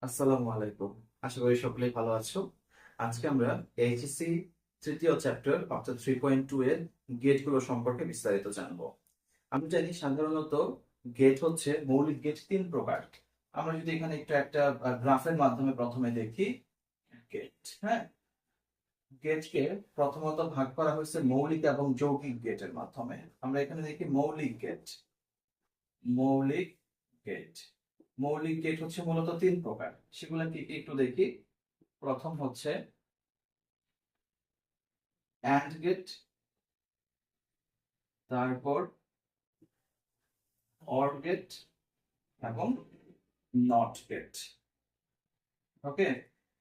আসসালামু আলাইকুম। আশা করি সকলেই ভালো আছো। আজকে আমরা এইচএসসি তৃতীয় চ্যাপ্টার অর্থাৎ 3.2 এর গেটগুলো সম্পর্কে বিস্তারিত জানবো। আমি জানি সাধারণত গেট হচ্ছে মৌলিক গেট তিন প্রকার। আমরা যদি এখানে একটু একটা গ্রাফের মাধ্যমে প্রথমে দেখি গেট। হ্যাঁ, গেটকে প্রথমত ভাগ করা হয়েছে মৌলিক এবং যৌগিক গেটের মাধ্যমে। আমরা এখানে দেখি মৌলিক গেট। মৌলিক গেট মৌলিক গেট হচ্ছে মূলত তিন প্রকার। সেগুলো কি কি একটু দেখি। প্রথম হচ্ছে অ্যান্ড গেট, তারপর অর গেট এবং নট গেট। ওকে,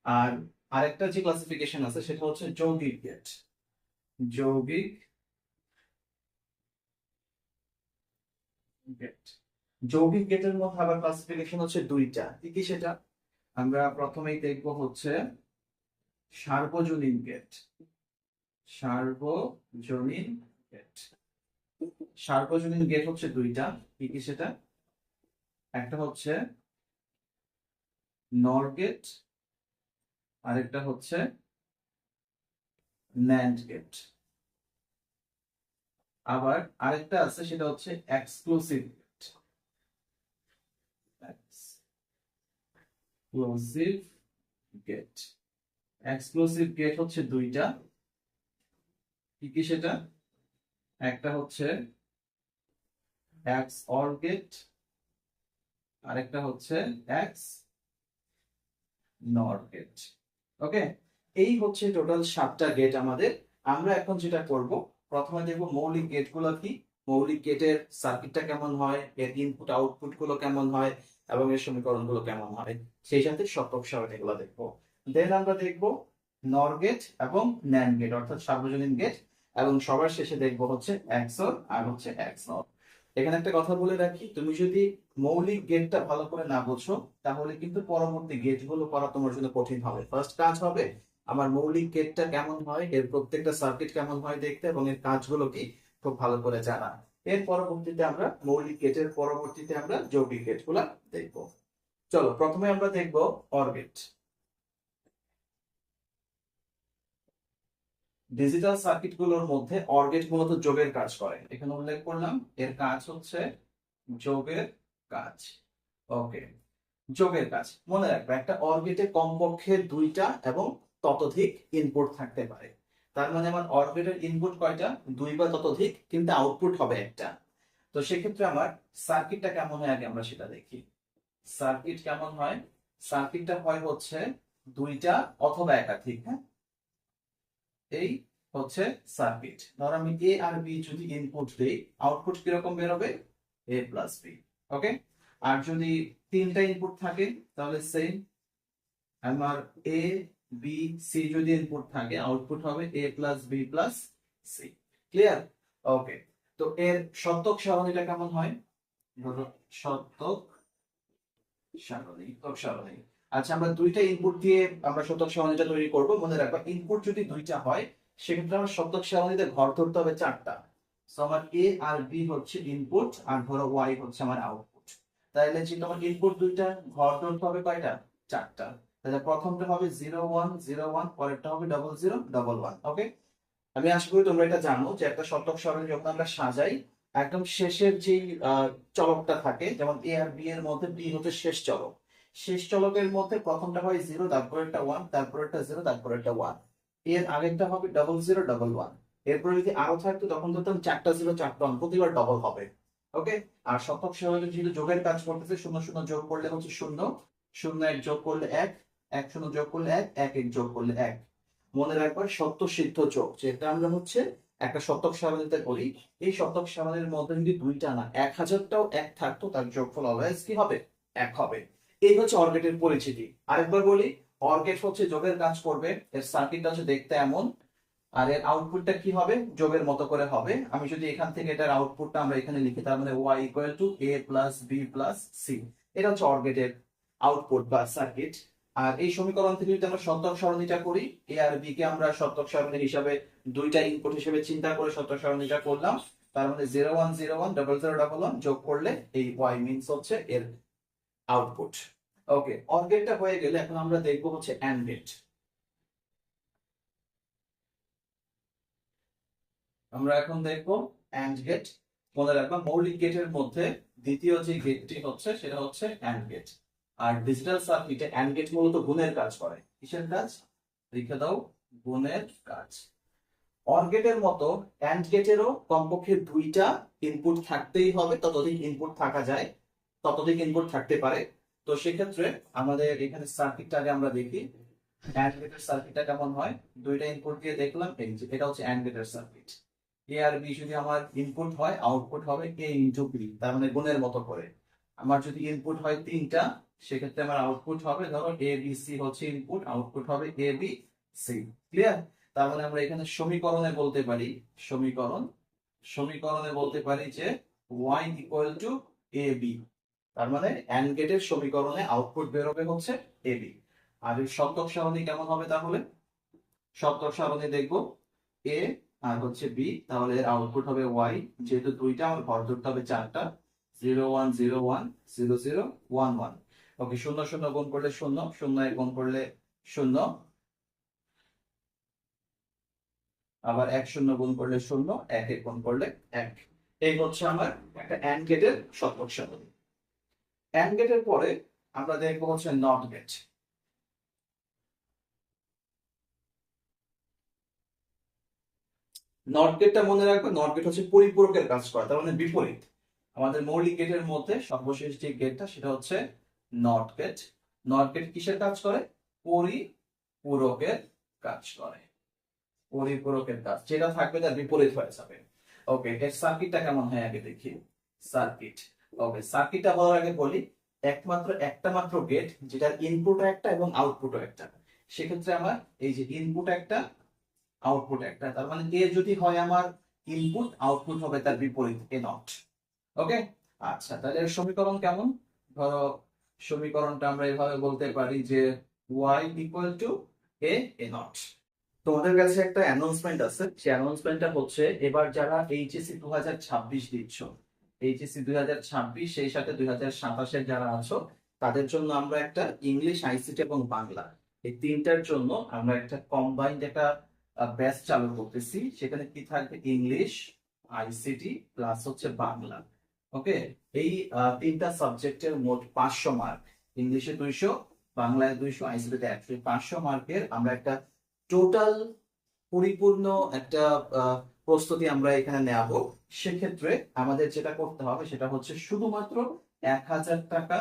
আর আরেকটা যে ক্লাসিফিকেশন আছে সেটা হচ্ছে যৌগিক গেট। যৌগিক গেট যৌগিক গেটের মধ্যে আবার ক্লাসিফিকেশন হচ্ছে দুইটা। কি কি সেটা? আমরা প্রথমেই দেখব হচ্ছে সার্বজনীন গেট। সার্বজনীন গেট সার্বজনীন গেট হচ্ছে দুইটা। কি কি সেটা? একটা হচ্ছে নর গেট, আরেকটা হচ্ছে ন্যান্ড গেট। আবার আরেকটা আছে সেটা হচ্ছে exclusive gate. Exclusive gate exclusive gate হচ্ছে দুইটা। কি কি সেটা? একটা হচ্ছে এক্স অর গেট, আরেকটা হচ্ছে এক্স নর গেট। ওকে, এই হচ্ছে টোটাল 7টা গেট আমাদের। আমরা এখন যেটা করব, প্রথমে দেখব মৌলিক গেট গুলো কি, মৌলিক গেটের সার্কিটটা কেমন হয়, এর ইনপুট আউটপুট গুলো কেমন হয় এবং এর সমীকরণ গুলো কেমন হয়, সেই সাথে শতক সারণী গুলো দেখবো। দেন আমরা দেখব নর গেট এবং ন্যান্ড গেট অর্থাৎ সার্বজনীন গেট, এবং সবার শেষে দেখব হচ্ছে এক্সঅর আর হচ্ছে এক্স নর। এখানে একটা কথা বলে রাখি, তুমি যদি মৌলিক গেটটা ভালো করে না বোঝো তাহলে কিন্তু পরবর্তী গেটগুলো করা তোমার জন্য কঠিন হবে। ফার্স্ট কাজ হবে আমার মৌলিক গেটটা কেমন হয়, এর প্রত্যেকটা সার্কিট কেমন হয় দেখতে এবং এর কাজগুলো কি খুব ভালো করে জানা। এর পরবর্তীতে আমরা মৌলিক গেটের পরবর্তীতে আমরা যৌগিক গেটগুলো দেখব। চলো প্রথমে আমরা দেখব অর গেট। ডিজিটাল সার্কিট গুলোর মধ্যে অর গেট মূলত যোগের কাজ করে। এখানে উল্লেখ করলাম এর কাজ হচ্ছে যোগের কাজ। ওকে, যোগের কাজ মনে রাখবে, একটা অর গেটে কমপক্ষে দুইটা এবং ততোধিক ইনপুট থাকতে পারে। তার মানে আমার অর গেটের ইনপুট কয়টা? দুই বা ততোধিক, কিন্তু আউটপুট হবে একটা। তো সেক্ষেত্রে আমার সার্কিটটা কেমন হয় আগে আমরা সেটা দেখি। সার্কিট কেমন হয়? সার্কিটটা হয় হচ্ছে দুইটা অথবা একাধিক। হ্যাঁ, এই হচ্ছে সার্কিট। ধর আমি এ আর বি যদি ইনপুট দেই, আউটপুট কিরকম বেরোবে? এ প্লাস বি। ওকে, আর যদি তিনটা ইনপুট থাকে তাহলে সেম। আমার এ বি সি যদি ইনপুট থাকে আউটপুট হবে A plus B plus C. Clear? Okay, তো এর শতক সারণীটা কেমন হয়? ধরো শতক সারণী। আচ্ছা, আমরা দুইটা ইনপুট দিয়ে আমরা শতক সারণীটা তৈরি করব। মনে রাখবা ইনপুট যদি দুইটা হয় সেক্ষেত্রে আমার শতক সারণীতে ঘর ধরতে হবে চারটা। সো আমার এ আর বি হচ্ছে ইনপুট আর ধরো ওয়াই হচ্ছে আমার আউটপুট। তাহলে যে তোমার ইনপুট দুইটা, ঘর ধরতে হবে কয়টা? চারটা। তাহলে প্রথমটা হবে 0 1 0 1, পরেরটা হবে 0 0 1 1। ওকে, আমি আশা করি তোমরা এটা জানো যে একটা শতক সারণী যখন আমরা সাজাই, একদম শেষের যে চলকটা থাকে, যেমন এ আর বি এর মধ্যে বি হচ্ছে শেষ চলক, শেষ চলকের মধ্যে প্রথমটা হয় 0, তারপরেরটা 1, তারপরেরটা 0, তারপরেরটা 1। এর আরেকটা হবে 0 0 1 1। এরপরে যদি আরো থাকতো তখন ধরতাম চারটা 0 চারটা 1, প্রতিবার ডবল হবে। ওকে, আর শতক সারণী যেহেতু যোগের কাজ করতেছে, 0 0 যোগ করলে হচ্ছে 0, 0 1 যোগ করলে 1, 1 0 যোগ করলে 1, 1 1 যোগ করলে 1। মনে রাখবা সত্য সিদ্ধ যোগ যেটা আমরা হচ্ছে একটা শতক সারণীতে করি, এই শতক সারণীর মধ্যে যদি দুইটা না 1000টাও এক থাকতো তার যোগফল অলওয়েজ কি হবে? এক হবে। এই হচ্ছে অর গেটের পরিচিতি। আরেকবার বলি, অর গেট হচ্ছে যোগের কাজ করবে, এর সার্কিটটা হচ্ছে দেখতে এমন, আর এর আউটপুটটা কি হবে? যোগের মতো করে হবে। আমি যদি এখান থেকে এটার আউটপুটটা আমরা এখানে লিখি, তার মানে y equal to a plus B plus C. এটা হচ্ছে অর গেটের আউটপুট বা সার্কিট। আর এই সমীকরণ থেকে যদি আমরা শতক সারণীটা করি, এ আর বি কে আমরা শতক সারণী হিসাবে দুইটা ইনপুট হিসেবে চিন্তা করে শতক সারণীটা করলাম। তার মানে 0 1 0 1 0 0 1 1 যোগ করলে এই y মিনস হচ্ছে এর আউটপুট। ওকে, অর গেটটা হয়ে গেলে এখন আমরা দেখবো হচ্ছে অ্যান্ড গেট। আমরা এখন দেখবো অ্যান্ড গেট। মনে রাখবা মৌলিক গেটের মধ্যে দ্বিতীয় যে গেটটি হচ্ছে সেটা হচ্ছে অ্যান্ড গেট। আর ডিজিটাল সার্কিটে অ্যান্ড গেট মূলত গুণের কাজ করে। কিসের কাজ? লিখে দাও, গুণের কাজ। অর গেটের মতো অ্যান্ড গেটেরও কমপক্ষে দুইটা ইনপুট থাকতেই হবে, ততোধিক ইনপুট থাকা যায়, ততোধিক ইনপুট থাকতে পারে। তো সেক্ষেত্রে আমাদের এখানে সার্কিটটাকে আমরা দেখি, অ্যান্ড গেটের সার্কিটটা কেমন হয়। দুইটা ইনপুট দিয়ে দেখলাম, এই যে এটা হচ্ছে অ্যান্ড গেটের সার্কিট। এ আর বি যদি আমার ইনপুট হয়, আউটপুট হবে এ ইন্টু বি, তার মানে গুণের মতো করে। আমার যদি ইনপুট হয় তিনটা, সেক্ষেত্রে আমার আউটপুট হবে, ধরো এ বি সি হচ্ছে ইনপুট, আউটপুট হবে এ বি সি। ক্লিয়ার? তার মানে আমরা এখানে সমীকরণে বলতে পারি, সমীকরণে বলতে পারি যে y equal to A B. তার মানে অ্যান্ড গেটের সমীকরণে আউটপুট বেরোবে হচ্ছে এ বি। আর এই সপ্তক সারণী কেমন হবে তাহলে? সপ্তক সারণী দেখবো এ আর হচ্ছে বি, তাহলে এর আউটপুট হবে ওয়াই। যেহেতু দুইটা, আমার ঘর ধরতে হবে চারটা, 0 1 0 1 0 0 1 1। ওকে, শূন্য শূন্য গুণ করলে শূন্য, শূন্য এক গুণ করলে শূন্য, আবার এক শূন্য গুণ করলে শূন্য, এক এক গুণ করলে এক। এই হচ্ছে আমার একটা অ্যান্ড গেটের সপ্তক সারণী। অ্যান্ড গেটের পরে আমরা দেখবো হচ্ছে নট গেট। নট গেটটা মনে রাখবে, নট গেট হচ্ছে পরিপূরকের কাজ করে, তার মানে বিপরীত। আমাদের মৌলিক গেটের মধ্যে সর্বশেষ যে গেটটা সেটা হচ্ছে নট গেট। নট গেট কিসের কাজ করে? পরিপূরকের কাজ করে। পরিপূরকের কাজ যেটা থাকবে তার বিপরীত হয়ে যাবে। ওকে, এর সার্কিটটা কেমন হয় আগে দেখি। সার্কিট। ওকে, সার্কিটটা বলার আগে বলি, একটা মাত্র গেট যেটার ইনপুটও একটা এবং আউটপুটও একটা। সেক্ষেত্রে আমার এই যে ইনপুট একটা, আউটপুট একটা, তার মানে এ যদি হয় আমার ইনপুট, আউটপুট হবে তার বিপরীত এ নট। ওকে, আচ্ছা, তাহলে এর সমীকরণ কেমন? ধরো সমীকরণটা আমরা এভাবে বলতে পারি যে y equal to A not. তোমাদের কাছে একটা অ্যানাউন্সমেন্ট আছে, সেই অ্যানাউন্সমেন্টটা হচ্ছে এবার যারা এইচএসসি 2026 দিচ্ছ, এইচএসসি 2026 সেই সাথে 2027 যারা আছো, তাদের জন্য আমরা একটা ইংলিশ, আইসিটি এবং বাংলা, এই তিনটার জন্য আমরা একটা কম্বাইন্ড একটা ব্যাচ চালু করতেছি। সেখানে কি থাকবে? ইংলিশ, আইসিটি প্লাস হচ্ছে বাংলা। ওকে, এই তিনটা সাবজেক্টের মোট 500 মার্ক, ইংলিশে 200, বাংলায় 200, আইসিটিতে 100, 500 মার্কের আমরা একটা টোটাল পরিপূর্ণ একটা প্রস্তুতি আমরা এখানে নেব। সেক্ষেত্রে আমাদের যেটা করতে হবে সেটা হচ্ছে শুধুমাত্র 1000 টাকা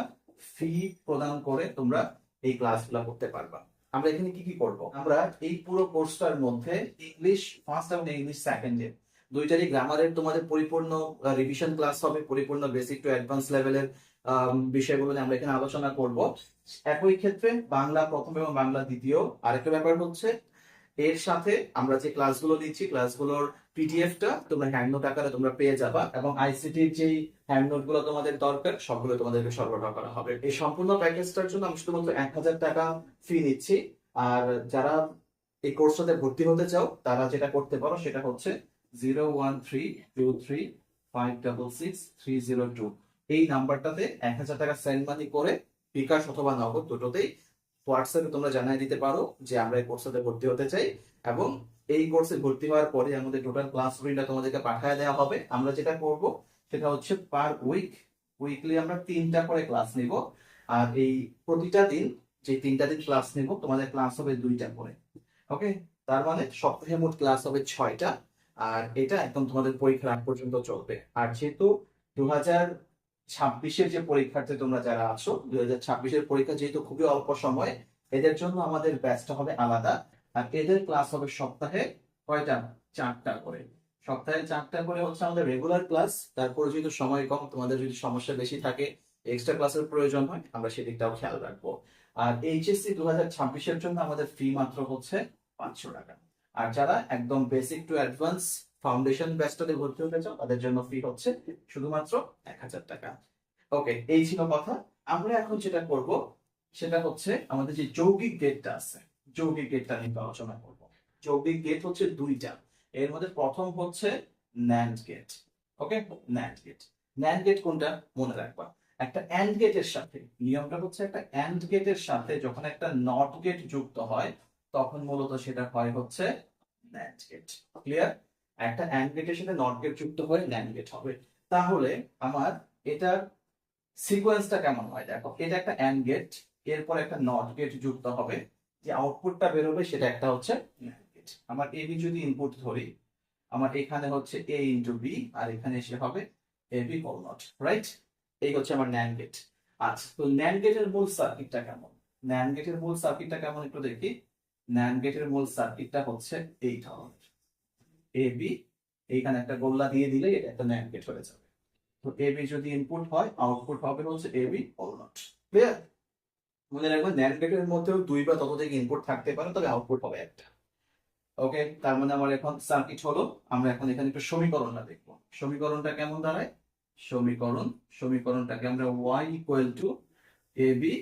ফি প্রদান করে তোমরা এই ক্লাসগুলো করতে পারবা। আমরা এখানে কি কি করব? আমরা এই পুরো কোর্সটার মধ্যে ইংলিশ ফার্স্ট এবং ইংলিশ সেকেন্ড এর দুইটারই গ্রামারের তোমাদের পরিপূর্ণ রিভিশন ক্লাস হবে, পরিপূর্ণ বেসিক টু অ্যাডভান্স লেভেলের বিষয়গুলো নিয়ে আমরা এখানে আলোচনা করব। একই ক্ষেত্রে বাংলা প্রথম এবং বাংলা দ্বিতীয়। আরেকটা ব্যাপার হচ্ছে, এর সাথে আমরা যে ক্লাসগুলো দিচ্ছি, ক্লাসগুলোর পিডিএফটা তোমরা হ্যান্ডনোট আকারে তোমরা পেয়ে যাবা, এবং আইসিটির যেই হ্যান্ডনোট গুলো তোমাদের দরকার সবগুলো তোমাদেরকে সরবরাহ করা হবে। এই সম্পূর্ণ প্যাকেজটার জন্য আমি শুধুমাত্র 1000 টাকা ফি নিচ্ছি। আর যারা এই কোর্সটাতে ভর্তি হতে চাও তারা যেটা করতে পারো সেটা হচ্ছে 01323566302 এই নাম্বারটাতে 1000 টাকা সেন্ড মানি করে বিকাশ অথবা নগদ দুটোতেই হোয়াটসঅ্যাপে তোমরা জানিয়ে দিতে পারো যে আমরা এই কোর্সে ভর্তি হতে চাই, এবং এই কোর্সে ভর্তি হওয়ার পরে আমাদের টোটাল ক্লাস রুটিনটা তোমাদেরকে পাঠিয়ে দেওয়া হবে। আমরা যেটা করব সেটা হচ্ছে পার উইকলি আমরা 3টা করে ক্লাস নিব। আর এই প্রতিটা দিন, যে 3টা দিন ক্লাস নিব, তোমাদের ক্লাস হবে 2টা করে। ওকে, তার মানে সপ্তাহে মোট ক্লাস হবে 6টা। আর এটা একদম তোমাদের পরীক্ষার আগ পর্যন্ত চলবে। আর যেহেতু 2026-এর যে পরীক্ষার্থী তোমরা যারা আছো, 2026-এর পরীক্ষা যেহেতু খুবই অল্প সময়, এদের জন্য আমাদের ব্যাচটা হবে আলাদা। আর এদের ক্লাস হবে সপ্তাহে কয়টা? 4টা করে। সপ্তাহে 4টা করে হচ্ছে আমাদের রেগুলার ক্লাস। তারপরে যেহেতু সময় কম, তোমাদের যদি সমস্যা বেশি থাকে, এক্সট্রা ক্লাসের প্রয়োজন হয়, আমরা সেদিকটাও খেয়াল রাখবো। আর এইচএসসি 2026-এর জন্য আমাদের ফি মাত্র হচ্ছে 500 টাকা। আর যারা একদম বেসিক টু অ্যাডভান্স ফাউন্ডেশন ব্যাচটাতে ভর্তি হতে চাও, তাদের জন্য ফি হচ্ছে শুধুমাত্র 1000 টাকা। ওকে, এই ছিল কথা। আমরা এখন যেটা করব সেটা হচ্ছে আমাদের যে যৌগিক গেটটা আছে, যৌগিক গেটটা নিয়ে আলোচনা করব। যৌগিক গেট হচ্ছে দুইটা, এর মধ্যে প্রথম হচ্ছে ন্যান্ড গেট। ওকে, ন্যান্ড গেট। ন্যান্ড গেট কোনটা মনে রাখবা, একটা অ্যান্ড গেটের সাথে, নিয়মটা হচ্ছে একটা অ্যান্ড গেটের সাথে যখন একটা নট গেট যুক্ত হয় তখন মূলত সেটা হয় হচ্ছে ন্যান্ড গেট। ক্লিয়ার? একটা অ্যান্ড গেটের সাথে নট গেট যুক্ত হয়ে ন্যান্ড গেট হবে। তাহলে আমার এটার সিকোয়েন্সটা কেমন হয় দেখো, এটা একটা অ্যান্ড গেট, এরপর একটা নট গেট যুক্ত হবে, যে আউটপুটটা বেরোবে সেটা একটা হচ্ছে ন্যান্ড গেট। আমার এবি যদি ইনপুট ধরি, আমার এখানে হচ্ছে এ ইন্টু বি, আর এখানে এসে হবে এ বি হোল নট, রাইট? এই হচ্ছে আমার ন্যান্ড গেট। আচ্ছা, তো ন্যান্ড গেটের মূল সার্কিটটা কেমন? ন্যান্ড গেটের মূল সার্কিটটা কেমন একটু দেখি। ন্যান্ড গেটের মূল সার্কিটটা হচ্ছে এই ধরনের, এ বি, এইখানে একটা গোল্লা দিয়ে দিলে এটা একটা ন্যান্ড গেট হয়ে যাবে। তো এ বি যদি ইনপুট হয়, আউটপুট হবে হচ্ছে এ বি হোল নট। ক্লিয়ার? মনে রাখবেন ন্যান্ড গেটের মধ্যেও দুই বা ততোধিক ইনপুট থাকতে পারে, তবে আউটপুট হবে একটা। ওকে, তার মানে আমার এখন সার্কিট হলো। আমরা এখন এখানে একটু সমীকরণটা দেখবো। সমীকরণটা কেমন দাঁড়ায়? সমীকরণটাকে আমরা y equal to A B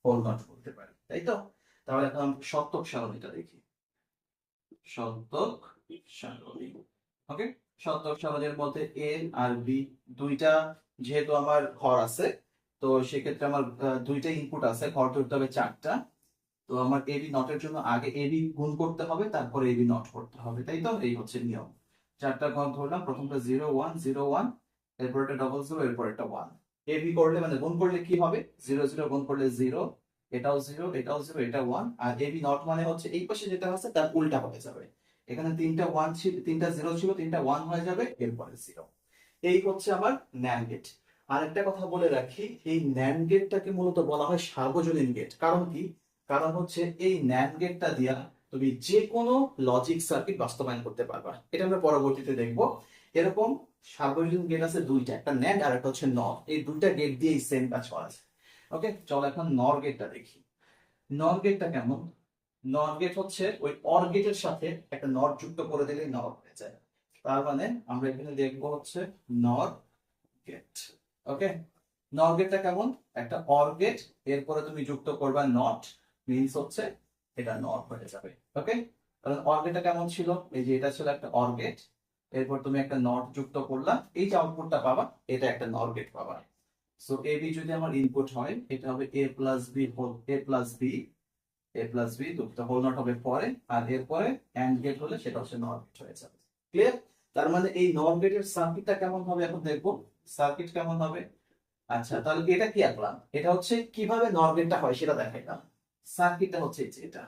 whole not বলতে পারি, তাই তো? তাহলে এখন আমরা সত্যক সারণীটা দেখি। সত্যক সারণী, ওকে। সত্যক সারণীর মধ্যে এ আর বি দুইটা, যেহেতু আমার ঘর আছে, তো সেক্ষেত্রে আমার দুইটা ইনপুট আছে, ঘর ধরতে হবে চারটা। তো আমার এবি নটের জন্য আগে এবি গুণ করতে হবে, তারপরে এবি নট করতে হবে, তাই তো? এই হচ্ছে নিয়ম। চারটা ঘর ধরলাম, প্রথমটা 0 1 0 1, এরপর একটা ডবল 0, এরপর একটা 1। এবি করলে মানে গুণ করলে কি হবে? 0 0 গুণ করলে 0, এটাও 0, এটাও 0, এটা 1। আর এবি নট মানে হচ্ছে এই পাশে যেটা আছে তার উল্টা হয়ে যাবে। এখানে তিনটা 1 ছিল, তিনটা 0 ছিল, তিনটা 1 হয়ে যাবে, এরপরে 0। এই হচ্ছে আমার ন্যান্ড গেট। আরেকটা কথা বলে রাখি, এই ন্যান্ড গেটটাকে মূলত বলা হয় সার্বজনীন গেট। কারণ কি? কারণ হচ্ছে এই ন্যান্ড গেটটা দিয়া তুমি যে কোনো লজিক সার্কিট বাস্তবায়ন করতে পারবা। এটা আমরা পরবর্তীতে দেখব। এরকম সার্বজনীন গেট আছে দুইটা, একটা ন্যান্ড আর একটা হচ্ছে নর। এই দুইটা গেট দিয়েই সেম কাজ করা যায়। ওকে, চল এখন নর গেটটা দেখি। নর গেটটা কেমন? নর গেট হচ্ছে ওই অর গেটের সাথে একটা নট যুক্ত করে দিলেই নর হয়ে যায়। তার মানে আমরা এখানে দেখবো হচ্ছে নর গেট। ওকে, নর গেটটা কেমন? একটা অর গেট, এরপরে তুমি যুক্ত করবা নট, মিন্স হচ্ছে এটা নট হয়ে যাবে। ওকে, কারণ অর গেটটা কেমন ছিল? এই যে এটা ছিল একটা অর গেট, এরপর তুমি একটা নট যুক্ত করলা, এই যে আউটপুটটা পাবা এটা একটা নর গেট পাবা। সো এ বি যদি আমার ইনপুট হয়, এটা হবে A plus B whole, A plus B, A plus B দুটো হোল নট হবে পরে, আর এরপরে অ্যান্ড গেট হলে সেটা হচ্ছে নর গেট হয়ে যাবে। ক্লিয়ার? তার মানে এই নর গেটের সার্কিটটা কেমন হবে এখন দেখবো। সার্কিট কেমন হবে? আচ্ছা, তাহলে এটা কি আঁকলাম, এটা হচ্ছে কিভাবে নর গেটটা হয় সেটা দেখাইলাম। সার্কিটটা হচ্ছে এই যে এটা,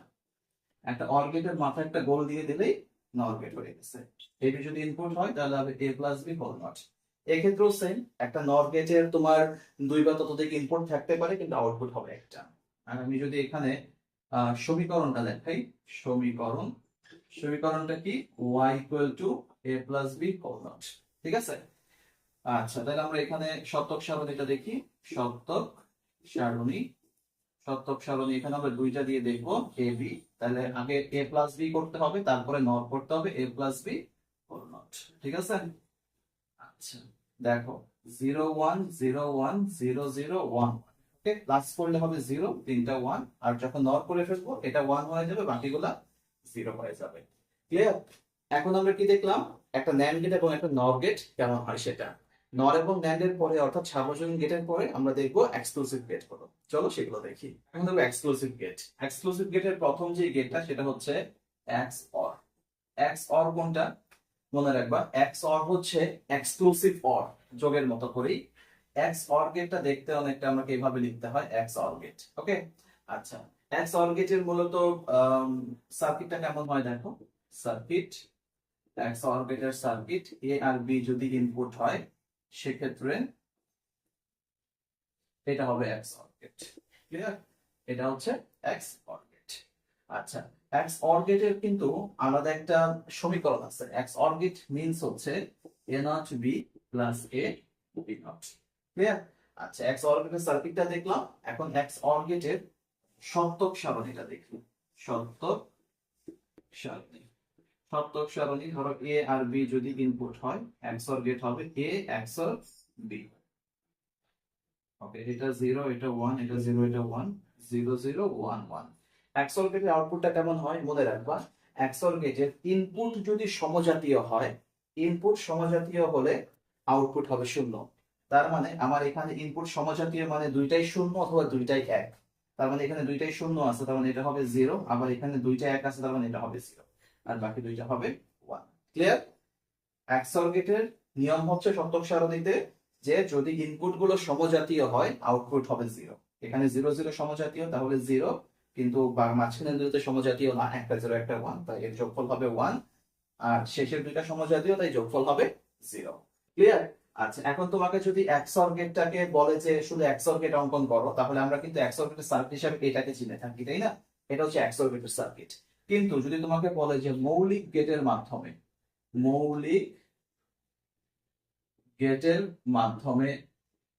একটা অর গেটের মাথায় একটা গোল দিয়ে দিলেই নর গেট হয়ে গেছে। এবি যদি ইনপুট হয় তাহলে হবে A plus B whole not. এক্ষেত্রেও সেম, একটা নর গেটের তোমার দুই বা ততোধিক ইনপুট থাকতে পারে, কিন্তু আউটপুট হবে একটা। আর আমি যদি এখানে সমীকরণটা দেখাই, সমীকরণ, সমীকরণটা কি? y equal to A plus B whole not. ঠিক আছে? আচ্ছা, তাহলে আমরা এখানে শতক সারণীটা দেখি। শতক সারণী, শতক সারণী এখানে আমরা দুইটা দিয়ে দেখবো, এ বি। তাহলে আগে এ প্লাস বি করতে হবে, তারপরে নট করতে হবে A plus B whole not. ঠিক আছে? আচ্ছা, দেখো 0 1 0 1 0 0 1, ওকে, প্লাস করলে হবে 0, তিনটা 1, আর যখন নট করে ফেলবো এটা 1 হয়ে যাবে, বাকিগুলা 0 হয়ে যাবে। ক্লিয়ার? এখন আমরা কি দেখলাম? একটা ন্যান্ড গেট এবং একটা নর গেট কেমন হয় সেটা। নর এবং ন্যান্ড এর পরে, অর্থাৎ সার্বজনীন গেটের পরে আমরা দেখবো এক্সক্লুসিভ গেট গুলো। চলো সেগুলো দেখি। এখন দেখবো এক্সক্লুসিভ গেট। এক্সক্লুসিভ গেটের প্রথম যে গেটটা সেটা হচ্ছে এক্স অর। এক্স অর কোনটা? মনে রাখবা এক্স অর হচ্ছে এক্সক্লুসিভ অর, যোগের মতো করেই। এক্স অর গেটটা দেখতে অনেকটা আমাকে এইভাবে লিখতে হয়, এক্স অর গেট। ওকে, আচ্ছা, এক্স অর গেটের মূলত সার্কিটটা কেমন হয় দেখো। সার্কিট, এক্স অর গেটের সার্কিট, এ আর বি যদি ইনপুট হয় সেক্ষেত্রে এটা হবে এক্স অর গেট। ক্লিয়ার? এটা হচ্ছে এক্স অর গেট। আচ্ছা, এক্স অর গেটের কিন্তু আলাদা একটা সমীকরণ আছে। এক্স অর গেট মিন্স হচ্ছে A not B plus A B not. Clear? আচ্ছা, এক্স অর গেটের সার্কিটটা দেখলাম, এখন এক্স অর গেটের সত্যক সারণীটা দেখি। সত্যক সারণী, সত্যক সারণী ধরো এ আর বি যদি ইনপুট হয়, এক্স অর গেট হবে এ এক্স অর বি। ওকে, এটা 0, এটা 1, এটা 0, এটা 1, 0 0 1 1। এক্সএল গেটের আউটপুটটা কেমন হয় মনে রাখবা। এক্সএল গেটের ইনপুট যদি সমজাতীয় হয়, ইনপুট সমজাতীয় হলে আউটপুট হবে 0। তার মানে আমার এখানে ইনপুট সমজাতীয় মানে দুইটাই শূন্য অথবা দুইটাই এক। তার মানে এখানে দুইটাই শূন্য আছে, তার মানে এটা হবে 0, আবার এখানে দুইটা এক আছে, তার মানে এটা হবে 0, আর বাকি দুইটা হবে 1। ক্লিয়ার? XOR গেটের নিয়ম হচ্ছে শতক সারণীতে যে যদি ইনপুট গুলো সমজাতীয় হয় আউটপুট হবে 0। এখানে 0 0 সমজাতীয়, তাহলে 0, কিন্তু মাঝখানে দুটো সমজাতীয় না, একটা 0 একটা 1, তাই এর যোগফল হবে 1, আর শেষের দুইটা সমজাতীয়, তাই যোগফল হবে 0। ক্লিয়ার? আচ্ছা, এখন তোমাকে যদি XOR গেটটাকে বলে যে শুধু XOR গেট অঙ্কন করো, তাহলে আমরা কিন্তু XOR গেটের সার্কিট হিসাবে এটাকে চিনে থাকি, তাই না? এটা হচ্ছে XOR গেটের সার্কিট। কিন্তু যদি তোমাকে বলে যে মৌলিক গেটের মাধ্যমে, মৌলিক গেটের মাধ্যমে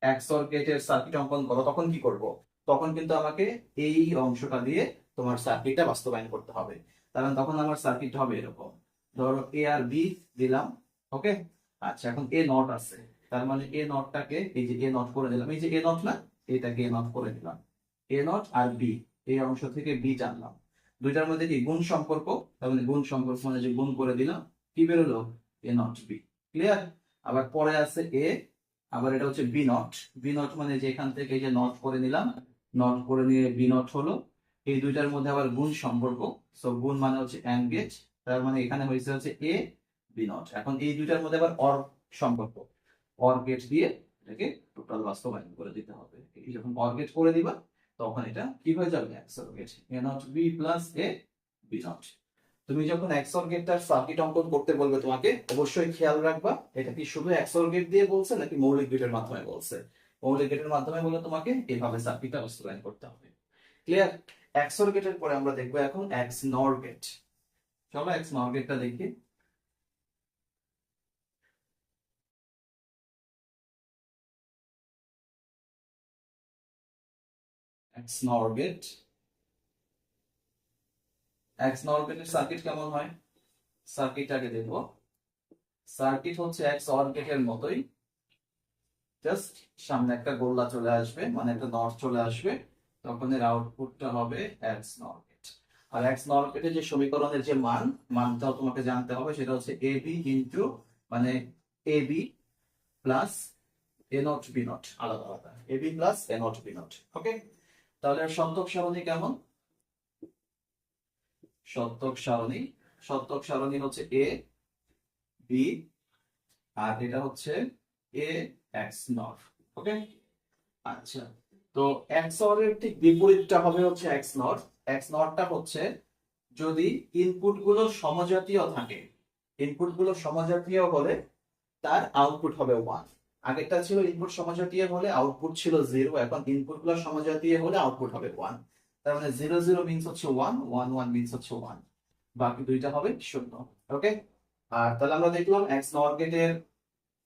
XOR গেটের সার্কিট অঙ্কন করো, তখন কি করব? তখন কিন্তু আমাকে এই অংশটা দিয়ে তোমার সার্কিটটা বাস্তবায়ন করতে হবে। কারণ তখন আমার সার্কিট হবে এরকম, ধরো এ আর বি দিলাম, ওকে। আচ্ছা, এখন এ নট আছে, তার মানে এ নটটাকে এই যে এ নট করে দিলাম, এই যে এ নট না, এটাকে এ নট করে দিলাম, এ নট আর বি, এই অংশ থেকে বি জানলাম, দুইটার মধ্যে কি গুণ সম্পর্ক, তার মানে গুণ সম্পর্ক মানে যে গুণ করে দিলাম, কি বেরোলো? এ নট বি। ক্লিয়ার? আবার পরে আছে এ, আবার এটা হচ্ছে বি নট। বি নট মানে যে এখান থেকে এই যে নট করে নিলাম, নট করে নিয়ে বি নট হলো, এই দুইটার মধ্যে আবার গুণ সম্পর্ক, সো গুণ মানে হচ্ছে এন্ড গেট, তার মানে এখানে হয়েছে হচ্ছে এ বি নট। এখন এই দুইটার মধ্যে আবার অর সম্পর্ক, অর গেট দিয়ে এটাকে টোটাল বাস্তবায়ন করে দিতে হবে। এই যখন অর গেট করে দিবা তখন এটা কি হয়ে যাবে? XOR gate, A not B plus A B not. তুমি যখন XOR গেটটার সার্কিট অঙ্কন করতে বলবে তোমাকে অবশ্যই খেয়াল রাখবা এটা কি শুধু XOR গেট দিয়ে বলছে নাকি মৌলিক গেটের মাধ্যমে বলছে। মৌলিক গেটের মাধ্যমে বলে তোমাকে এভাবে সার্কিটটা বাস্তবায়ন করতে হবে। ক্লিয়ার? XOR গেটের পরে আমরা দেখবো এখন XNOR গেট। চলো XNOR গেটটা দেখি। XNOR গেট, XNOR গেটের সার্কিট কেমন হয়? সার্কিটটাকে দেখবো। সার্কিট হচ্ছে XOR গেটের মতোই, জাস্ট সামনে একটা গোল্লা চলে আসবে, মানে একটা নট চলে আসবে, তখন এর আউটপুটটা হবে XNOR গেট। আর XNOR গেটের যে সমীকরণের যে মানটাও তোমাকে জানতে হবে, সেটা হচ্ছে এবি ইনটু মানে AB plus A not B not, আলাদা আলাদা, AB plus A not B not. Okay, তাহলে সত্যক সারণী কেমন? সত্যক সারণী, সত্যক সারণী হচ্ছে এ বি, আর এটা হচ্ছে এ XNOR। ওকে, আচ্ছা, তো XOR এর ঠিক বিপরীতটা হবে হচ্ছে XNOR। XNOR টা হচ্ছে যদি ইনপুট গুলো সমজাতীয় থাকে, ইনপুট গুলো সমজাতীয় হলে তার আউটপুট হবে 1। আগেরটা ছিল ইনপুট সমজাতীয় হলে আউটপুট ছিল 0, এখন ইনপুট গুলো সমজাতীয় হলে আউটপুট হবে 1। তার মানে 0 0 মিন্স হচ্ছে 1, 1 1 মিন্স হচ্ছে 1, বাকি দুইটা হবে 0। ওকে, আর তাহলে আমরা দেখলাম XNOR গেটের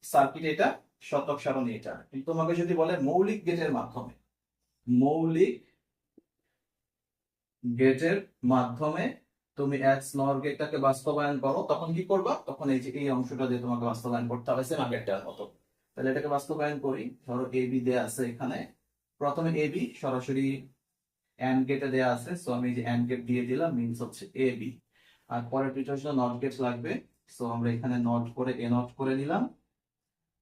সার্কিট এটা, শতক সারণী এটা। কিন্তু তোমাকে যদি বলে মৌলিক গেটের মাধ্যমে, মৌলিক গেটের মাধ্যমে তুমি XNOR গেটটাকে বাস্তবায়ন করো, তখন কি করবা? তখন এই যে এই অংশটা দিয়ে তোমাকে বাস্তবায়ন করতে হবে সেম আগেরটার মতো। তাহলে এটাকে বাস্তবায়ন করি, ধরো এবি দেয়া আছে এখানে, প্রথমে এবি সরাসরি এন্ড গেটে দেয়া আছে, সো আমি এই যে এন্ড গেট দিয়ে দিলাম, মিন্স হচ্ছে এবি। আর পরের দুটো হচ্ছে নট গেট লাগবে, সো আমরা এখানে নট করে এ নট করে নিলাম,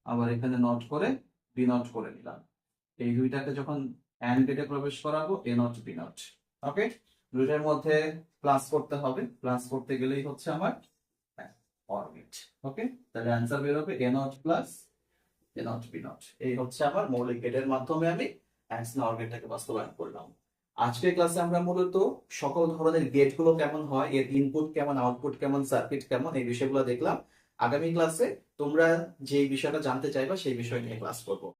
আবার এখানে নট করে বি নট করে নিলাম। এই দুইটাকে যখন এন্ড গেটে প্রবেশ করাবো, এ নট বি নট। ওকে, দুইটার মধ্যে প্লাস করতে হবে, প্লাস করতে গেলেই হচ্ছে আমার অর গেট। ওকে, তাহলে অ্যান্সার বের হবে A not plus A not B not. এই হচ্ছে আমার মৌলিক গেটের মাধ্যমে আমি XNOR গেটটাকে বাস্তবায়ন করলাম। আজকের ক্লাসে আমরা মূলত সকল ধরনের গেট গুলো কেমন হয়, এর ইনপুট কেমন, আউটপুট কেমন, সার্কিট কেমন, এই বিষয়গুলো দেখলাম। আগামী ক্লাসে তোমরা যে বিষয়টা জানতে চাইবা সেই বিষয় নিয়ে ক্লাস করবো।